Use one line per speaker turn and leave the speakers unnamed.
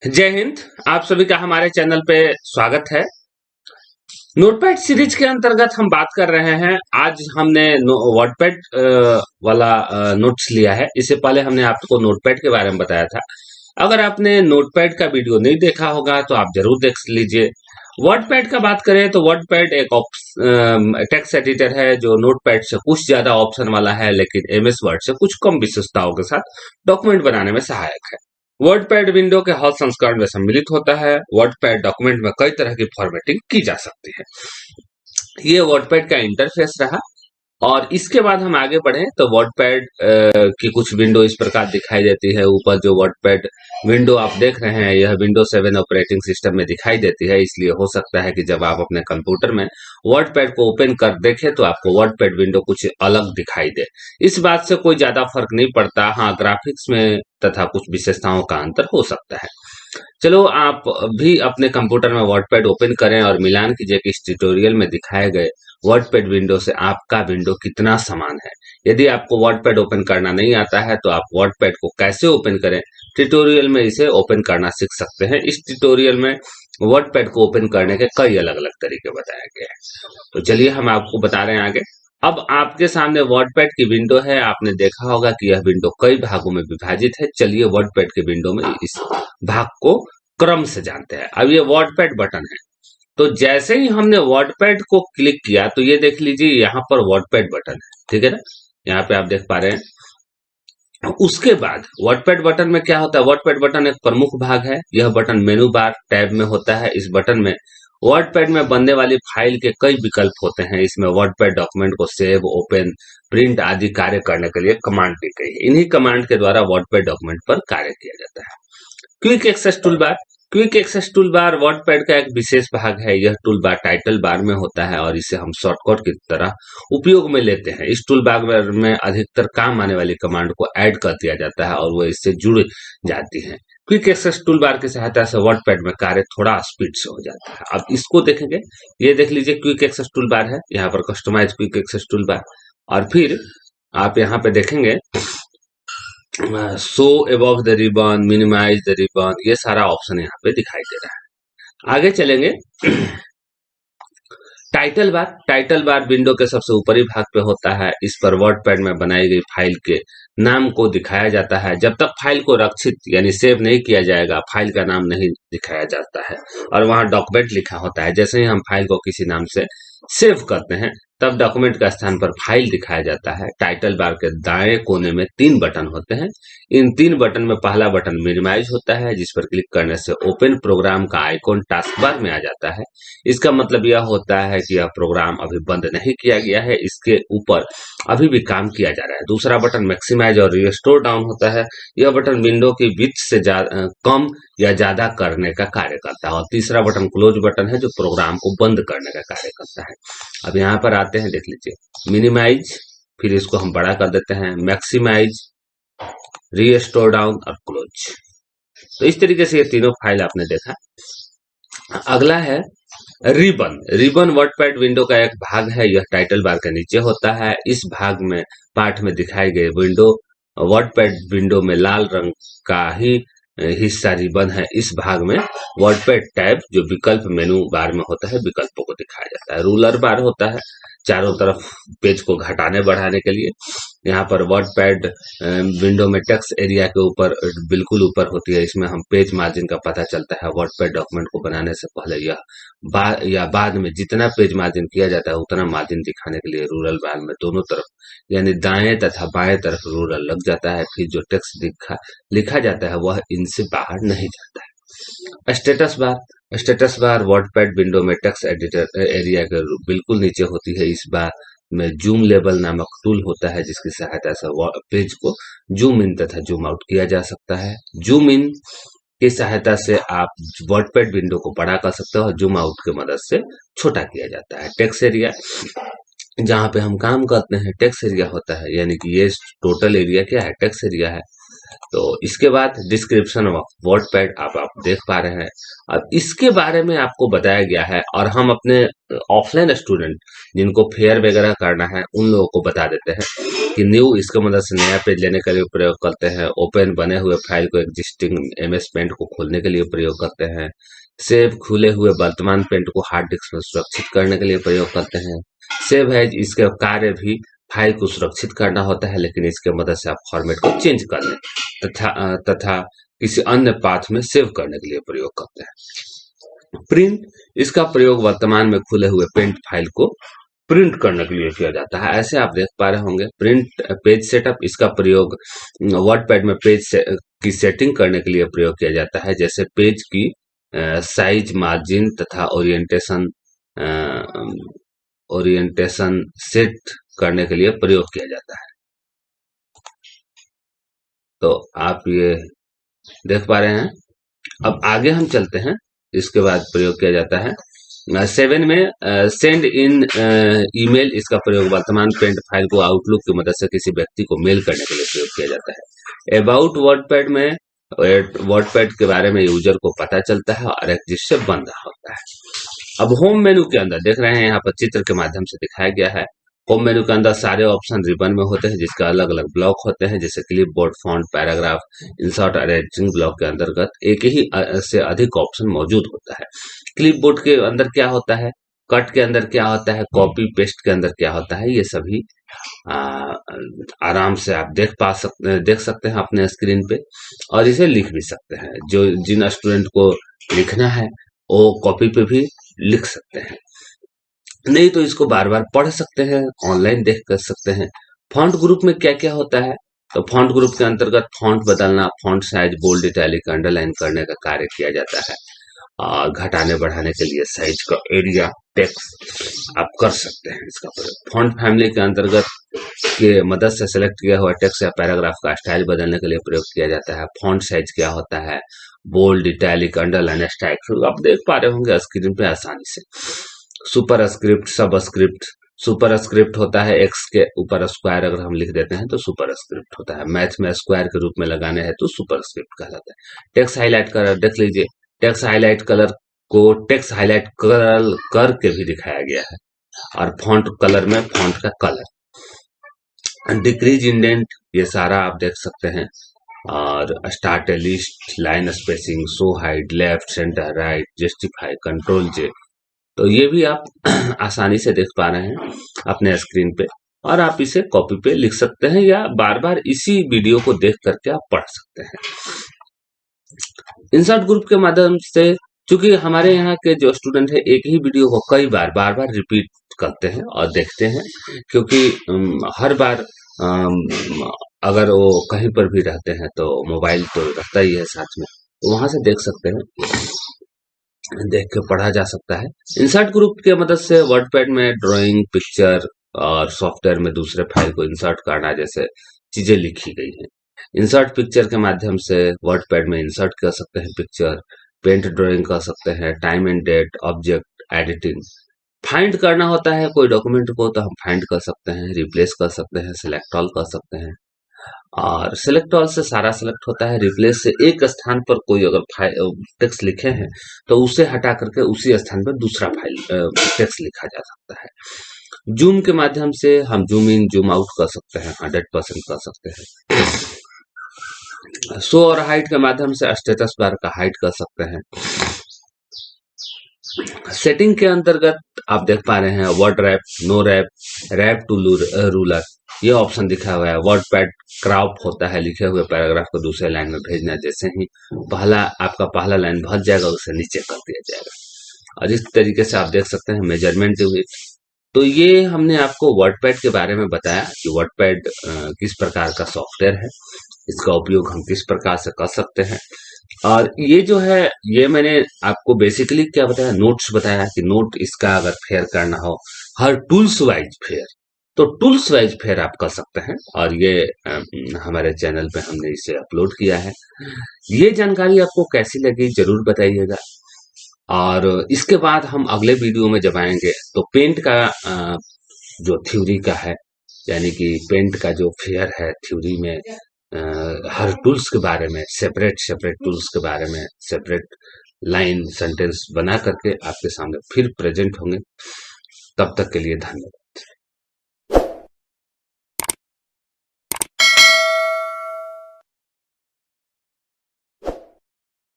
जय हिंद। आप सभी का हमारे चैनल पे स्वागत है। नोटपैड सीरीज के अंतर्गत हम बात कर रहे हैं। आज हमने वर्डपैड वाला नोट्स लिया है। इससे पहले हमने आपको नोटपैड के बारे में बताया था। अगर आपने नोटपैड का वीडियो नहीं देखा होगा तो आप जरूर देख लीजिए। वर्डपैड का बात करें तो वर्डपैड एक टेक्स्ट एडिटर है जो नोटपैड से कुछ ज्यादा ऑप्शन वाला है, लेकिन एमएस वर्ड से कुछ कम विशेषताओं के साथ डॉक्यूमेंट बनाने में सहायक है। वर्डपैड विंडो के हर संस्करण में सम्मिलित होता है। वर्डपैड डॉक्यूमेंट में कई तरह की फॉर्मेटिंग की जा सकती है। ये वर्डपैड का इंटरफेस रहा। और इसके बाद हम आगे बढ़े तो वर्डपैड की कुछ विंडो इस प्रकार दिखाई देती है। ऊपर जो वर्डपैड विंडो आप देख रहे हैं यह विंडो 7 ऑपरेटिंग सिस्टम में दिखाई देती है। इसलिए हो सकता है कि जब आप अपने कंप्यूटर में वर्डपैड को ओपन कर देखें तो आपको वर्डपैड विंडो कुछ अलग दिखाई दे। इस बात से कोई ज्यादा फर्क नहीं पड़ता। हाँ, ग्राफिक्स में तथा कुछ विशेषताओं का अंतर हो सकता है। चलो आप भी अपने कंप्यूटर में वर्डपैड ओपन करें और मिलान कीजिए कि इस ट्यूटोरियल में दिखाए गए वर्डपैड विंडो से आपका विंडो कितना समान है। यदि आपको वर्डपैड ओपन करना नहीं आता है तो आप वर्डपैड को कैसे ओपन करें, ट्यूटोरियल में इसे ओपन करना सीख सकते हैं। इस ट्यूटोरियल में वर्डपैड को ओपन करने के कई अलग अलग तरीके बताए गए हैं। तो चलिए हम आपको बता रहे हैं आगे। अब आपके सामने वर्डपैड की विंडो है। आपने देखा होगा कि यह विंडो कई भागों में विभाजित है। चलिए वर्डपैड के विंडो में इस भाग को क्रम से जानते हैं। अब ये वर्डपैड बटन है, तो जैसे ही हमने वर्डपैड को क्लिक किया तो ये देख लीजिए यहाँ पर वर्डपैड बटन है, ठीक है ना। यहाँ पे आप देख पा रहे हैं। उसके बाद वर्डपैड बटन में क्या होता है, वर्डपैड बटन एक प्रमुख भाग है। यह बटन मेनू बार टैब में होता है। इस बटन में वर्डपैड में बनने वाली फाइल के कई विकल्प होते हैं। इसमें वर्डपैड डॉक्यूमेंट को सेव, ओपन, प्रिंट आदि कार्य करने के लिए कमांड दी गई है। इन्हीं कमांड के द्वारा वर्डपैड डॉक्यूमेंट पर कार्य किया जाता है। Quick access toolbar. Quick access toolbar WordPad का एक विशेष भाग है। यह टूलबार टाइटल बार में होता है और इसे हम शॉर्टकट की तरह उपयोग में लेते हैं। इस टूलबार में अधिकतर काम आने वाली कमांड को ऐड कर दिया जाता है और वह इससे जुड़ जाती है। क्विक एक्सेस टूलबार की सहायता से वर्डपैड में कार्य थोड़ा स्पीड से हो जाता है। अब इसको देखेंगे। ये देख लीजिए क्विक एक्सेस टूलबार है। यहाँ पर कस्टमाइज क्विक एक्सेस टूलबार, और फिर आप यहाँ पे देखेंगे show above the ribbon, minimize the ribbon, ये सारा ऑप्शन यहाँ पे दिखाई दे रहा है। आगे चलेंगे। Title bar. Title bar window के सबसे ऊपरी भाग पे होता है। इस पर वर्डपैड में बनाई गई फाइल के नाम को दिखाया जाता है। जब तक फाइल को रक्षित यानी सेव नहीं किया जाएगा, फाइल का नाम नहीं दिखाया जाता है और वहां डॉक्यूमेंट लिखा होता है। जैसे ही हम फाइल को किसी नाम से सेव करते हैं तब डॉक्यूमेंट का स्थान पर फाइल दिखाया जाता है। टाइटल बार के दाएं कोने में 3 बटन होते हैं। इन 3 बटन में पहला बटन मिनिमाइज होता है, जिस पर क्लिक करने से ओपन प्रोग्राम का आइकॉन टास्क बार में आ जाता है। इसका मतलब यह होता है कि यह प्रोग्राम अभी बंद नहीं किया गया है, इसके ऊपर अभी भी काम किया जा रहा है। दूसरा बटन मैक्सिमाइज और रिस्टोर डाउन होता है। यह बटन विंडो की विड्थ से कम या ज्यादा करने का कार्य करता है। और तीसरा बटन क्लोज बटन है जो प्रोग्राम को बंद करने का कार्य करता है। अब यहाँ पर आते हैं, देख लीजिए मिनिमाइज, फिर इसको हम बड़ा कर देते हैं, मैक्सिमाइज, रिस्टोर डाउन और क्लोज। तो इस तरीके से ये तीनों फाइल आपने देखा। अगला है रिबन। रिबन वर्डपैड विंडो का एक भाग है। यह टाइटल बार के नीचे होता है। इस भाग में पाठ में दिखाई गए विंडो वर्डपैड विंडो में लाल रंग का ही हिस्सा रिबन है। इस भाग में वर्डपैड टैब जो विकल्प मेनू बार में होता है विकल्पों को दिखाया जाता है। रूलर बार होता है चारों तरफ पेज को घटाने बढ़ाने के लिए। यहाँ पर वर्डपैड विंडो में टेक्स्ट एरिया के ऊपर बिल्कुल ऊपर होती है। इसमें हम पेज मार्जिन का पता चलता है। वर्डपैड डॉक्यूमेंट को बनाने से पहले या बाद में जितना पेज मार्जिन किया जाता है उतना मार्जिन दिखाने के लिए रूरल बार में दोनों तरफ यानी दाएं तथा बाएं तरफ रूरल लग जाता है। फिर जो टेक्स्ट लिखा जाता है वह इनसे बाहर नहीं जाता है। Status bar. Status bar WordPad window में टेक्स्ट एडिटर एरिया के बिल्कुल नीचे होती है। इस बार में जूम लेबल नामक टूल होता है जिसकी सहायता से पेज को जूम इन तथा जूम आउट किया जा सकता है। जूम इन की सहायता से आप वर्डपैड विंडो को बड़ा कर सकते हो और जूम आउट की मदद से छोटा किया जाता है। टेक्स्ट एरिया, जहाँ पे हम काम करते हैं टेक्स्ट एरिया होता है, यानी कि ये टोटल एरिया क्या है, टेक्स्ट एरिया है। तो इसके बाद डिस्क्रिप्शन ऑफ वर्डपैड आप देख पा रहे हैं। अब इसके बारे में आपको बताया गया है और हम अपने ऑफलाइन स्टूडेंट जिनको फेयर वगैरह करना है उन लोगों को बता देते हैं। कि न्यू, इसके मदद से नया पेज लेने के लिए प्रयोग करते हैं। ओपन, बने हुए फाइल को एग्जिस्टिंग एमएस पेंट को खोलने के लिए प्रयोग करते हैं। सेव, खुले हुए वर्तमान पेंट को हार्ड डिस्क में सुरक्षित करने के लिए प्रयोग करते हैं। सेव है, इसके कार्य भी फाइल को सुरक्षित करना होता है, लेकिन इसके मदद से आप फॉर्मेट को चेंज कर लें तथा किसी अन्य पाथ में सेव करने के लिए प्रयोग करते हैं। प्रिंट, इसका प्रयोग वर्तमान में खुले हुए पेंट फाइल को प्रिंट करने के लिए किया जाता है। ऐसे आप देख पा रहे होंगे। प्रिंट, पेज सेटअप, इसका प्रयोग वर्डपैड में पेज की सेटिंग करने के लिए प्रयोग किया जाता है, जैसे पेज की साइज, मार्जिन तथा ओरिएंटेशन सेट करने के लिए प्रयोग किया जाता है। तो आप ये देख पा रहे हैं। अब आगे हम चलते हैं। इसके बाद प्रयोग किया जाता है 7 में सेंड इन ईमेल, इसका प्रयोग वर्तमान पेंट फाइल को आउटलुक की मदद से किसी व्यक्ति को मेल करने के लिए प्रयोग किया जाता है। अबाउट वर्डपैड में वर्डपैड के बारे में यूजर को पता चलता है और एक जिससे बन रहा होता है। अब होम मेनू के अंदर देख रहे हैं, यहाँ पर चित्र के माध्यम से दिखाया गया है। होम मेनू के अंदर सारे ऑप्शन रिबन में होते हैं, जिसका अलग अलग ब्लॉक होते हैं, जैसे clip board, font, paragraph, insert, arranging block के अंतर्गत एक ही से अधिक ऑप्शन मौजूद होता है। क्लिप बोर्ड के अंदर क्या होता है, कट के अंदर क्या होता है, कॉपी पेस्ट के अंदर क्या होता है, ये सभी आराम से आप देख सकते हैं अपने स्क्रीन पे, और इसे लिख भी सकते हैं। जो जिन स्टूडेंट को लिखना है वो कॉपी पे भी लिख सकते हैं, नहीं तो इसको बार बार पढ़ सकते हैं, ऑनलाइन देख कर सकते हैं। फॉन्ट ग्रुप में क्या क्या होता है, तो फॉन्ट ग्रुप के अंतर्गत फॉन्ट बदलना, font size, bold, italic, underline करने का कार्य किया जाता है। और घटाने बढ़ाने के लिए साइज का एरिया, टेक्स्ट आप कर सकते हैं इसका प्रयोग। फॉन्ट फैमिली के अंतर्गत के मदद से सेलेक्ट किया हुआ टेक्स्ट या पैराग्राफ का स्टाइल बदलने के लिए प्रयोग किया जाता है। फॉन्ट साइज क्या होता है, बोल्ड, इटैलिक, अंडरलाइन, स्टाइल आप देख पा रहे होंगे स्क्रीन पे आसानी से। सुपर स्क्रिप्ट, सब स्क्रिप्ट, सुपर स्क्रिप्ट होता है एक्स के ऊपर स्क्वायर अगर हम लिख देते हैं तो सुपर स्क्रिप्ट होता है। मैथ में स्क्वायर के रूप में लगाने हैं तो सुपर स्क्रिप्ट कहलाता है। टेक्स्ट हाईलाइट कलर देख लीजिए, टेक्स्ट हाईलाइट कलर को टेक्स्ट हाईलाइट कलर करके भी दिखाया गया है, और फॉन्ट कलर में फॉन्ट का कलर। डिक्रीज इंडेंट, ये सारा आप देख सकते हैं। और start a list, line spacing, show hide, left, centre, right, justify, control J, तो ये भी आप आसानी से देख पा रहे हैं अपने स्क्रीन पे, और आप इसे कॉपी पे लिख सकते हैं या बार बार इसी वीडियो को देख करके आप पढ़ सकते हैं। इंसर्ट ग्रुप के माध्यम से, चूंकि हमारे यहाँ के जो स्टूडेंट है एक ही वीडियो को कई बार बार रिपीट करते हैं और देखते हैं, क्योंकि हर बार अगर वो कहीं पर भी रहते हैं तो मोबाइल तो रहता ही है साथ में, तो वहां से देख सकते हैं, देख के पढ़ा जा सकता है। इंसर्ट ग्रुप के मदद से वर्डपैड में ड्राइंग, पिक्चर और सॉफ्टवेयर में दूसरे फाइल को इंसर्ट करना जैसे चीजें लिखी गई हैं। इंसर्ट पिक्चर के माध्यम से वर्डपैड में इंसर्ट कर सकते हैं पिक्चर, पेंट ड्राइंग कर सकते हैं, time and date, object editing. Find करना होता है कोई डॉक्यूमेंट को तो हम फाइंड कर सकते हैं, रिप्लेस कर सकते हैं, सिलेक्ट ऑल कर सकते हैं, और सिलेक्ट ऑल से सारा सिलेक्ट होता है। रिप्लेस से एक स्थान पर कोई अगर टेक्स्ट लिखे हैं तो उसे हटा करके उसी स्थान पर दूसरा फाइल टेक्स्ट लिखा जा सकता है। जूम के माध्यम से हम जूम इन जूम आउट कर सकते हैं, 100% कर सकते हैं। शो और हाइड के माध्यम से स्टेटस बार का हाइड कर सकते हैं। सेटिंग के अंतर्गत आप देख पा रहे हैं word wrap, no wrap, wrap to ruler, ये ऑप्शन दिखा हुआ है। वर्डपैड क्रॉप होता है, लिखे हुए पैराग्राफ को दूसरे लाइन में भेजना, जैसे ही आपका पहला लाइन भर जाएगा उसे नीचे कर दिया जाएगा। और इस तरीके से आप देख सकते हैं मेजरमेंट हुई। तो ये हमने आपको वर्डपैड के बारे में बताया कि वर्डपैड किस प्रकार का सॉफ्टवेयर है, इसका उपयोग हम किस प्रकार से कर सकते हैं। और ये जो है, ये मैंने आपको बेसिकली क्या बताया, नोट्स बताया कि नोट इसका अगर फेयर करना हो हर टूल्स वाइज फेयर, तो टूल्स वाइज फेयर आप कर सकते हैं, और ये हमारे चैनल पे हमने इसे अपलोड किया है। ये जानकारी आपको कैसी लगी जरूर बताइएगा। और इसके बाद हम अगले वीडियो में जब आएंगे तो पेंट का जो थ्योरी का है, यानी कि पेंट का जो फेयर है थ्योरी में, हर टूल्स के बारे में, सेपरेट टूल्स के बारे में सेपरेट लाइन सेंटेंस बना करके आपके सामने फिर प्रेजेंट होंगे। तब तक के लिए धन्यवाद।